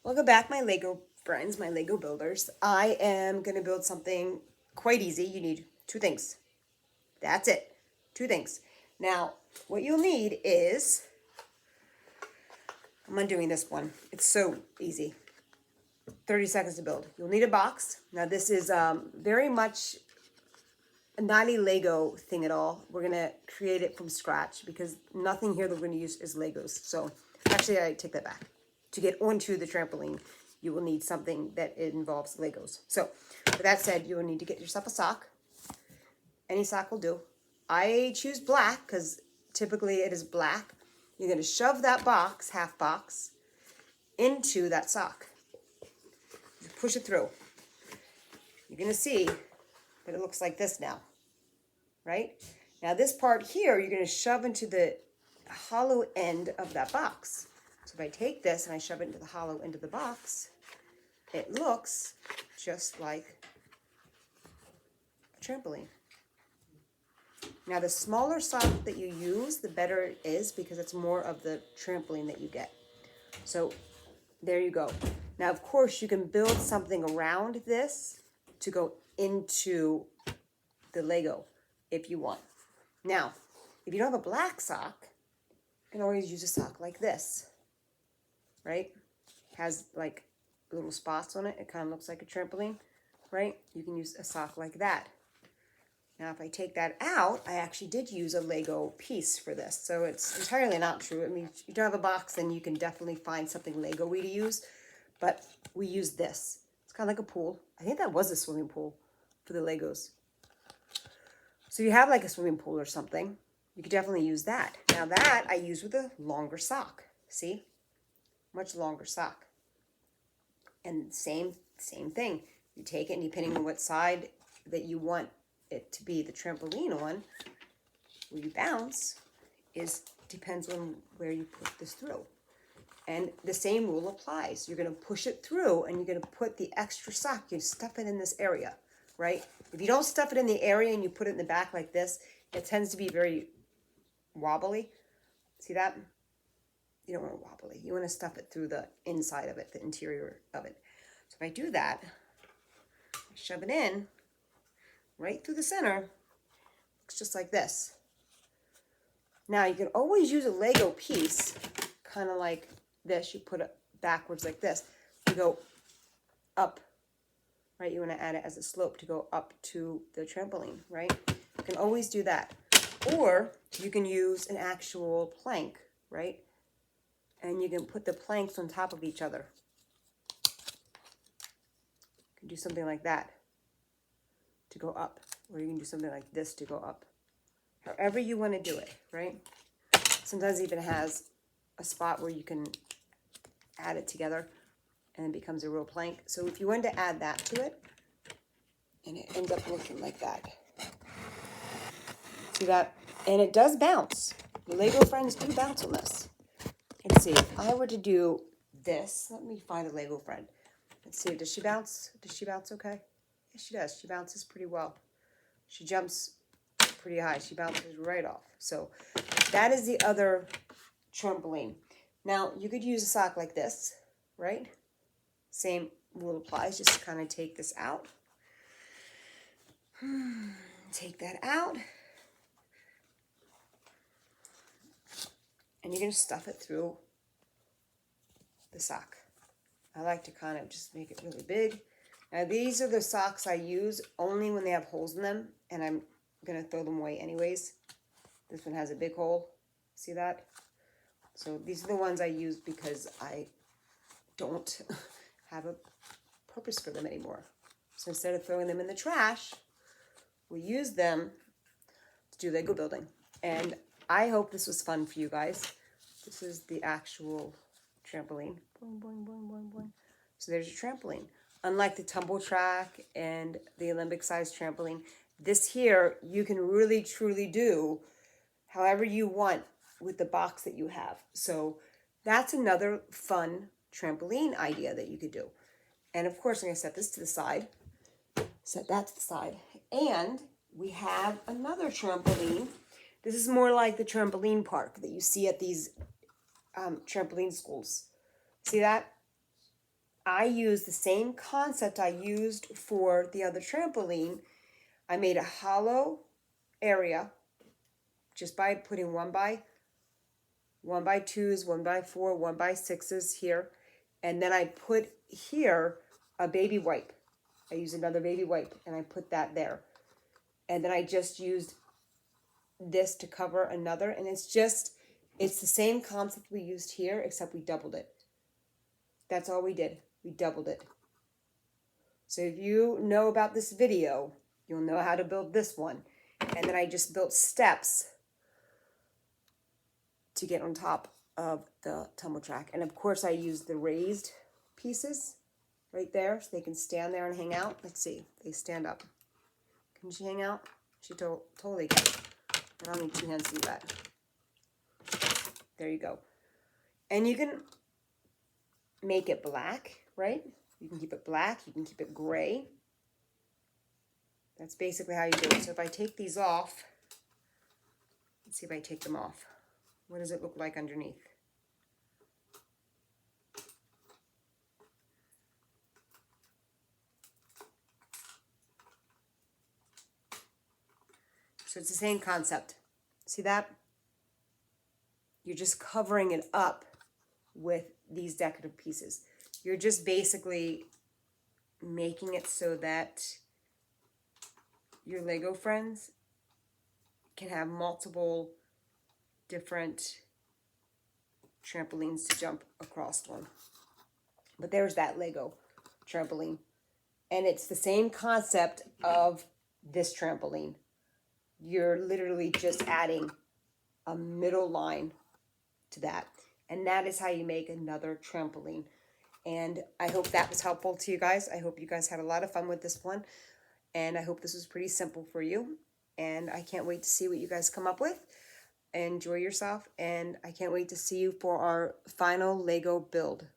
Welcome back, my Lego friends, my Lego builders. I am going to build something quite easy. You need two things. That's it. Two things. Now, what you'll need is, I'm undoing this one. It's so easy. 30 seconds to build. You'll need a box. Now, this is very much not a Lego thing at all. We're going to create it from scratch because nothing here that we're going to use is Legos. So, actually, I take that back. To get onto the trampoline, you will need something that involves Legos. So, with that said, you will need to get yourself a sock. Any sock will do. I choose black because typically it is black. You're going to shove that box, half box, into that sock. You push it through. You're going to see that it looks like this now, right? Now this part here, you're going to shove into the hollow end of that box. So if I take this and I shove it into the hollow end of the box, it looks just like a trampoline. Now the smaller sock that you use, the better it is because it's more of the trampoline that you get. So there you go. Now of course you can build something around this to go into the Lego if you want. Now, if you don't have a black sock, you can always use a sock like this. Right? Has like little spots on it. It kind of looks like a trampoline, right? You can use a sock like that. Now, if I take that out, I actually did use a Lego piece for this. So it's entirely not true. I mean, if you don't have a box, then you can definitely find something Lego-y to use. But we use this. It's kind of like a pool. I think that was a swimming pool for the Legos. So you have like a swimming pool or something. You could definitely use that. Now that I use with a longer sock. See? Much longer sock. And same thing. You take it and depending on what side that you want it to be the trampoline on, where you bounce, depends on where you put this through. And the same rule applies. You're going to push it through and you're going to put the extra sock, you stuff it in this area, right? If you don't stuff it in the area and you put it in the back like this, it tends to be very wobbly. See that? You don't want it wobbly. You want to stuff it through the inside of it, the interior of it. So if I do that, I shove it in right through the center. Looks just like this. Now you can always use a Lego piece, kind of like this. You put it backwards like this to go up, right? You want to add it as a slope to go up to the trampoline, right? You can always do that. Or you can use an actual plank, right? And you can put the planks on top of each other. You can do something like that to go up. Or you can do something like this to go up. However you want to do it, right? Sometimes it even has a spot where you can add it together and it becomes a real plank. So if you wanted to add that to it, and it ends up looking like that. See that? And it does bounce. The Lego friends do bounce on this. Let's see, if I were to do this, let me find a Lego friend. Let's see, does she bounce? Does she bounce okay? Yes, she does. She bounces pretty well. She jumps pretty high. She bounces right off. So that is the other trampoline. Now, you could use a sock like this, right? Same rule applies. Just kind of take this out. Take that out. And you're going to stuff it through the sock. I like to kind of just make it really big. Now these are the socks I use only when they have holes in them. And I'm going to throw them away anyways. This one has a big hole. See that? So these are the ones I use because I don't have a purpose for them anymore. So instead of throwing them in the trash, we use them to do Lego building. And I hope this was fun for you guys. This is the actual trampoline. Boing, boing, boing, boing, boing. So there's your trampoline. Unlike the tumble track and the Olympic-sized trampoline, this here you can really truly do however you want with the box that you have. So that's another fun trampoline idea that you could do. And of course, I'm going to set this to the side. Set that to the side. And we have another trampoline. This is more like the trampoline park that you see at these trampoline schools. See that? I used the same concept I used for the other trampoline. I made a hollow area just by putting 1x2s, 1x4, 1x6s here. And then I put here a baby wipe. I used another baby wipe and I put that there. And then I just used this to cover another. And it's the same concept we used here, except we doubled it. That's all we did. We doubled it. So if you know about this video, you'll know how to build this one. And then I just built steps to get on top of the tumble track. And of course I used the raised pieces right there so they can stand there and hang out. Let's see, they stand up. Can she hang out? She totally can. I don't need 2 hands to do that. There you go. And you can make it black, right? You can keep it black, you can keep it gray. That's basically how you do it. So if I take these off, let's see if I take them off. What does it look like underneath? So it's the same concept. See that? You're just covering it up with these decorative pieces. You're just basically making it so that your Lego friends can have multiple different trampolines to jump across one. But there's that Lego trampoline. And it's the same concept of this trampoline. You're literally just adding a middle line to that. And that is how you make another trampoline. And I hope that was helpful to you guys. I hope you guys had a lot of fun with this one. And I hope this was pretty simple for you. And I can't wait to see what you guys come up with. Enjoy yourself. And I can't wait to see you for our final Lego build.